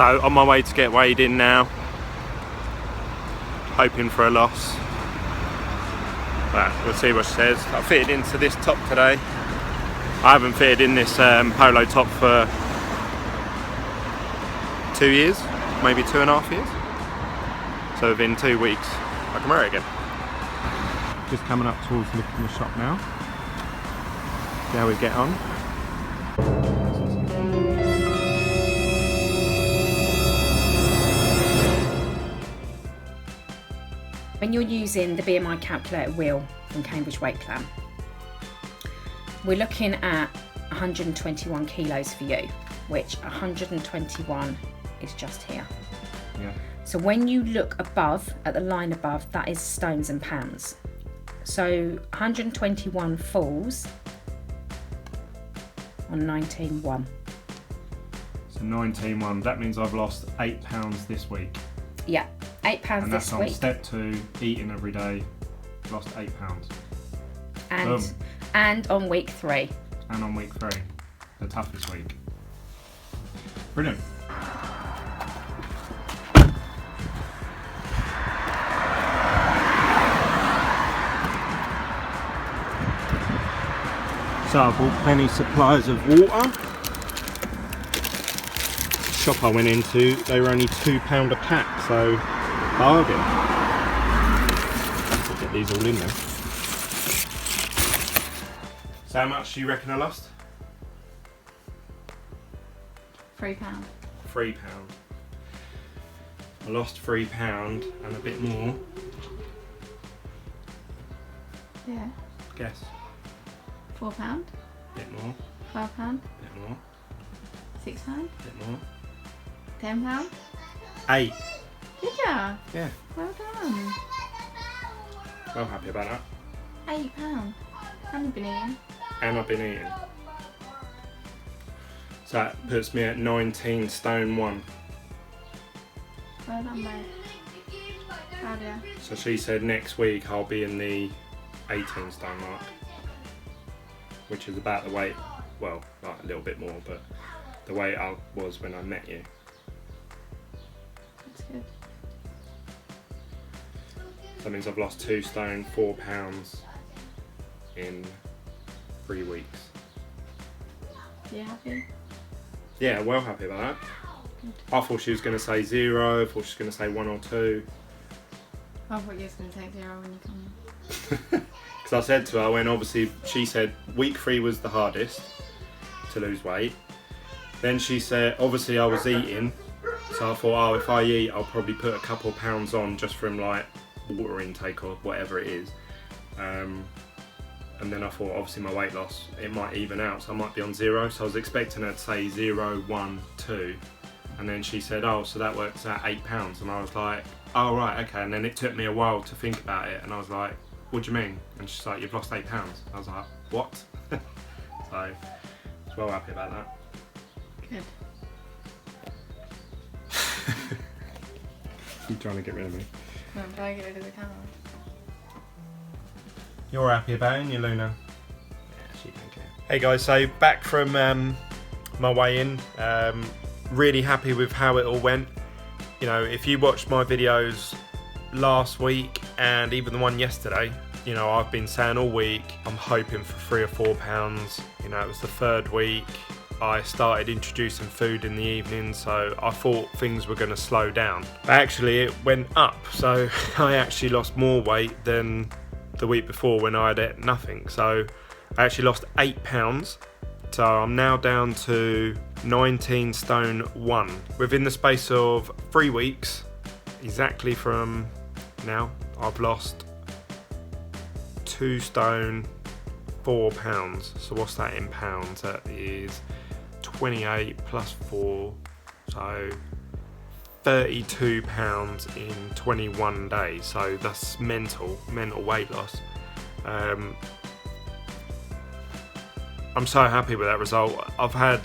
So on my way to get weighed in now, hoping for a loss, but we'll see what she says. I fitted into this top today. I haven't fitted in this polo top for 2 years, maybe 2.5 years. So within 2 weeks, I can wear it again. Just coming up towards the shop now. See how we get on. When you're using the BMI calculator wheel from Cambridge Weight Plan, we're looking at 121 kilos for you, which 121 is just here. Yeah. So when you look above, at the line above, that is stones and pounds. So 121 falls on 19.1. So 19.1, that means I've lost £8 this week. Yeah, £8 And this that's on week. step 2, eating every day, lost £8. Boom. And on week 3. And on week 3, the toughest week. Brilliant. So I bought plenty supplies of water. The shop I went into, they were only £2 a pack, so bargain. I'll get these all in there. So how much do you reckon I lost? £3. £3. I lost £3 and a bit more. Yeah. Guess. £4. Bit more. £12. Bit more. £6. Bit more. £10. 8. Did ya? Yeah. Well done. Well happy about that. £8. And you've been eating. And I've been eating. So that puts me at 19 stone 1. Well done, babe. Proud of ya. So she said next week I'll be in the 18 stone mark, which is about the weight, well, like a little bit more, but the weight I was when I met you. That's good. That means I've lost 2 stone 4 pounds in 3 weeks. You happy? Yeah, well happy about that. Good. I thought she was going to say 0, I thought she was going to say 1 or 2. I thought you was going to take 0 when you come in. Because I said to her, when obviously she said week 3 was the hardest to lose weight. Then she said, obviously I was eating, so I thought, oh, if I eat, I'll probably put a couple of pounds on just from like water intake or whatever it is. And then I thought, obviously my weight loss, it might even out, so I might be on 0. So I was expecting her to say 0, 1, 2. And then she said, oh, so that works out £8. And I was like, oh, right, okay. And then it took me a while to think about it. And I was like, what do you mean? And she's like, you've lost £8. I was like, what? So I was well happy about that. Good. You're trying to get rid of me. No, I'm trying to get rid of the camera. You're happy about it, you Luna? Yeah, she don't care. Hey guys, so back from my way in. Really happy with how it all went. You know, if you watched my videos last week and even the one yesterday, you know, I've been saying all week I'm hoping for 3 or 4 pounds. You know, it was the 3rd week. I started introducing food in the evening, so I thought things were going to slow down. But actually it went up, so I actually lost more weight than the week before when I had ate nothing. So I actually lost £8. So I'm now down to 19 stone 1. Within the space of 3 weeks, exactly from now, I've lost 2 stone 4 pounds. So what's that in pounds? That is 28 plus 4, so 32 pounds in 21 days. So that's mental weight loss. I'm so happy with that result. I've had,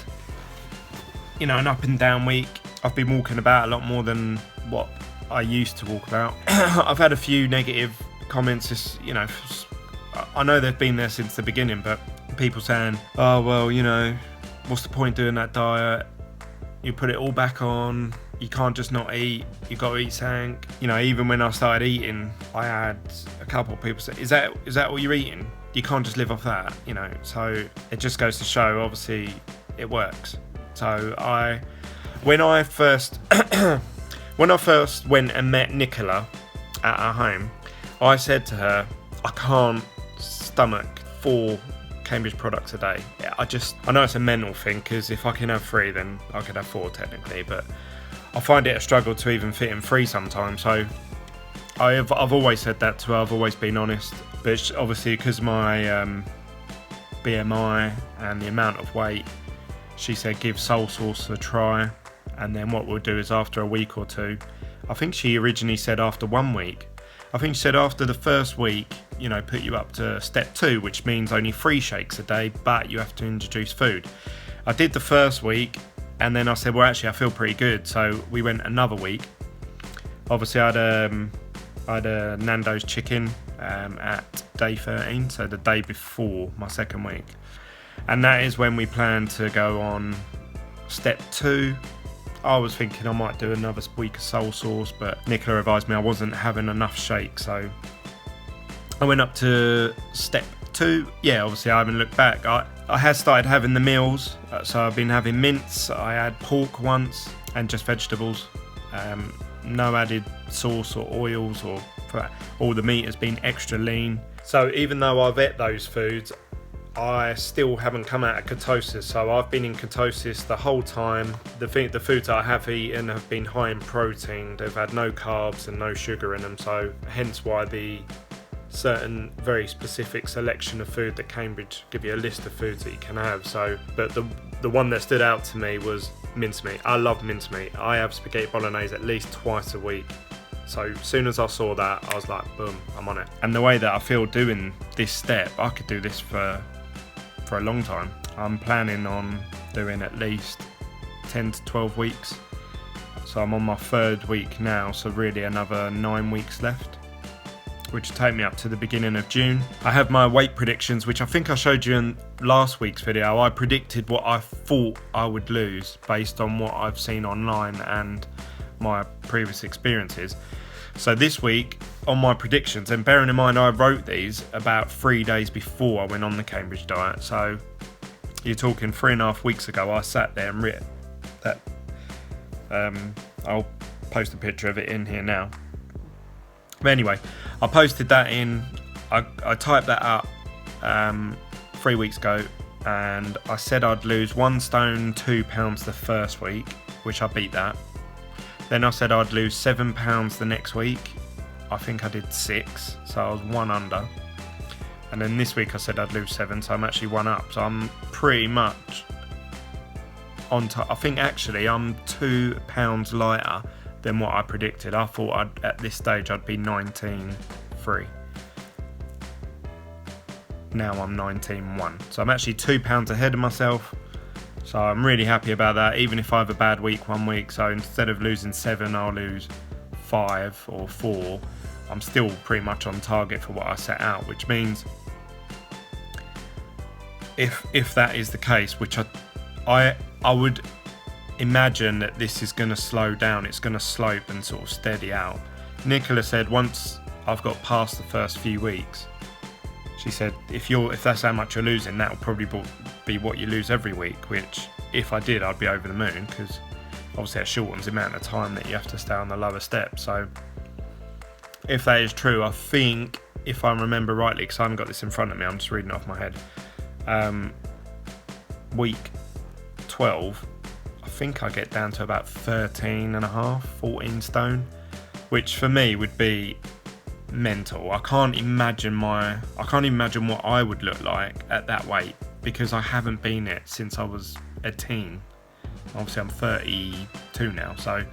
you know, an up and down week. I've been walking about a lot more than what I used to walk about. I've had a few negative comments, just, you know, I know they've been there since the beginning, but people saying, oh, well, you know, what's the point doing that diet? You put it all back on, you can't just not eat. You got to eat something. You know, even when I started eating, I had a couple of people say, "Is that all you're eating? You can't just live off that." You know, so it just goes to show, obviously, it works. So when I first went and met Nicola at our home, I said to her, I can't stomach 4 Cambridge products a day. I know it's a mental thing, because if I can have 3, then I could have 4 technically, but I find it a struggle to even fit in 3 sometimes. So I've always said that to her. I've always been honest, but obviously because my BMI and the amount of weight, she said give soul sauce a try, and then what we'll do is after a week or 2, I think she originally said after 1 week, I think she said after the first week, you know, put you up to step 2, which means only 3 shakes a day, but you have to introduce food. I did the first week, and then I said, well, actually I feel pretty good, so we went another week. Obviously I had a Nando's chicken at day 13, so the day before my second week, and that is when we planned to go on step 2. I was thinking I might do another week of soul sauce, but Nicola advised me I wasn't having enough shake, so I went up to step 2. Yeah, obviously I haven't looked back. I had started having the meals, so I've been having mince, I had pork once, and just vegetables. No added sauce or oils, or all the meat has been extra lean. So even though I've ate those foods, I still haven't come out of ketosis. So I've been in ketosis the whole time. The foods I have eaten have been high in protein. They've had no carbs and no sugar in them. So hence why the certain very specific selection of food that Cambridge give you a list of foods that you can have. So, but the one that stood out to me was mincemeat. I love mincemeat. I have spaghetti bolognese at least twice a week. So as soon as I saw that, I was like, boom, I'm on it. And the way that I feel doing this step, I could do this for a long time. I'm planning on doing at least 10 to 12 weeks. So I'm on my 3rd week now, so really another 9 weeks left, which will take me up to the beginning of June. I have my weight predictions, which I think I showed you in last week's video. I predicted what I thought I would lose based on what I've seen online and my previous experiences. So this week on my predictions, and bearing in mind I wrote these about 3 days before I went on the Cambridge diet, so you're talking 3.5 weeks ago, I sat there and writ that. I'll post a picture of it in here now. But anyway, I posted that in, I typed that up 3 weeks ago, and I said I'd lose 1 stone 2 pounds the first week, which I beat that. Then I said I'd lose 7 pounds the next week. I think I did 6, so I was 1 under. And then this week I said I'd lose 7, so I'm actually 1 up. So I'm pretty much on top. I think actually I'm 2 pounds lighter than what I predicted. I thought at this stage I'd be 19.3. Now I'm 19.1. So I'm actually 2 pounds ahead of myself. So I'm really happy about that, even if I have a bad week 1 week. So instead of losing 7, I'll lose 5 or 4. I'm still pretty much on target for what I set out, which means if that is the case, which I would imagine that this is going to slow down, it's going to slope and sort of steady out. Nicola said once I've got past the first few weeks, she said if that's how much you're losing, that will probably be what you lose every week, which if I did, I'd be over the moon, because obviously that shortens the amount of time that you have to stay on the lower step. So if that is true, I think, if I remember rightly, because I haven't got this in front of me, I'm just reading it off my head, week 12, I think I get down to about 14 stone, which for me would be mental. I can't imagine what I would look like at that weight, because I haven't been it since I was a teen. Obviously I'm 32 now, so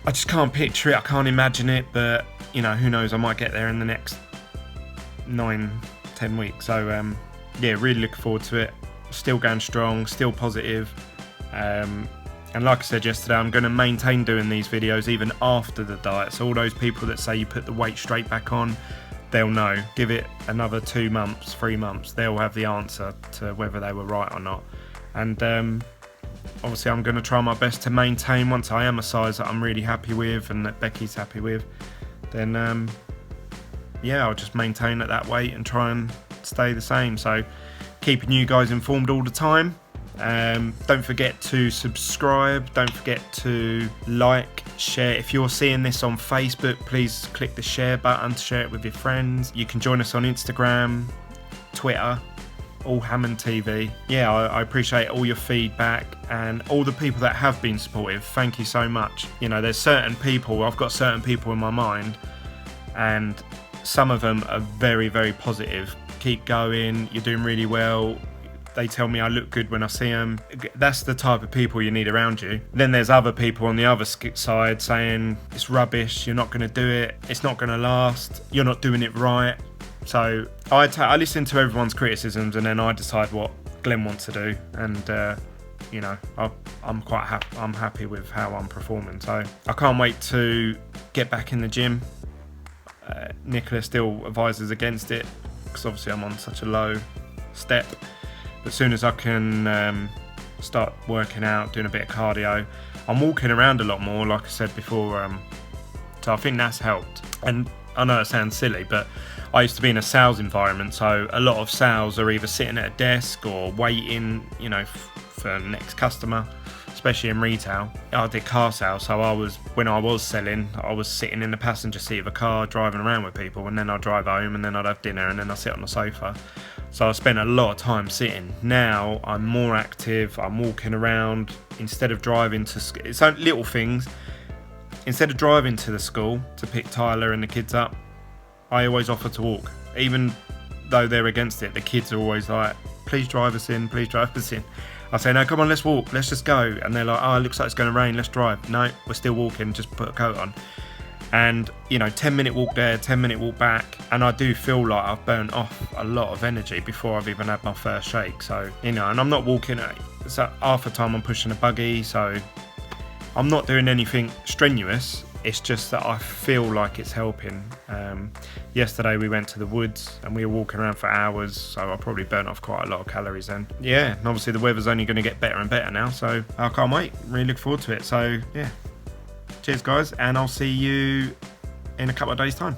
I just can't picture it, I can't imagine it, but you know, who knows, I might get there in the next 9-10 weeks. So yeah, really looking forward to it. Still going strong, still positive, and like I said yesterday, I'm going to maintain doing these videos even after the diet. So all those people that say you put the weight straight back on, they'll know. Give it another 2 months, 3 months, they'll have the answer to whether they were right or not. And obviously I'm going to try my best to maintain, once I am a size that I'm really happy with and that Becky's happy with, then yeah, I'll just maintain at that weight and try and stay the same. So keeping you guys informed all the time. Don't forget to subscribe, don't forget to like, share. If you're seeing this on Facebook, please click the share button to share it with your friends. You can join us on Instagram, Twitter, all Hammond TV. Yeah, I appreciate all your feedback and all the people that have been supportive. Thank you so much. You know, there's certain people, I've got certain people in my mind, and some of them are very, very positive. Keep going, you're doing really well. They tell me I look good when I see them. That's the type of people you need around you. Then there's other people on the other side saying it's rubbish, you're not going to do it, it's not going to last, you're not doing it right. So I listen to everyone's criticisms and then I decide what Glenn wants to do. And you know, I'm quite happy. I'm happy with how I'm performing. So I can't wait to get back in the gym. Nicola still advises against it because obviously I'm on such a low step. But as soon as I can start working out, doing a bit of cardio, I'm walking around a lot more, like I said before. So I think that's helped. And I know it sounds silly, but I used to be in a sales environment, so a lot of sales are either sitting at a desk or waiting, you know, for the next customer, especially in retail. I did car sales, so when I was selling, I was sitting in the passenger seat of a car, driving around with people, and then I'd drive home, and then I'd have dinner, and then I'd sit on the sofa. So I spent a lot of time sitting. Now I'm more active, I'm walking around, instead of driving to, it's little things. Instead of driving to the school to pick Tyler and the kids up, I always offer to walk. Even though they're against it, the kids are always like, please drive us in, please drive us in. I say, no, come on, let's walk, let's just go. And they're like, oh, it looks like it's going to rain, let's drive. No, we're still walking, just put a coat on. And, you know, 10-minute walk there, 10-minute walk back. And I do feel like I've burnt off a lot of energy before I've even had my first shake. So, you know, and I'm not walking, so half the time I'm pushing a buggy, so I'm not doing anything strenuous. It's just that I feel like it's helping. Yesterday we went to the woods and we were walking around for hours, so I probably burnt off quite a lot of calories then. Yeah, and obviously the weather's only going to get better and better now, so I can't wait. Really look forward to it. So yeah, cheers guys, and I'll see you in a couple of days' time.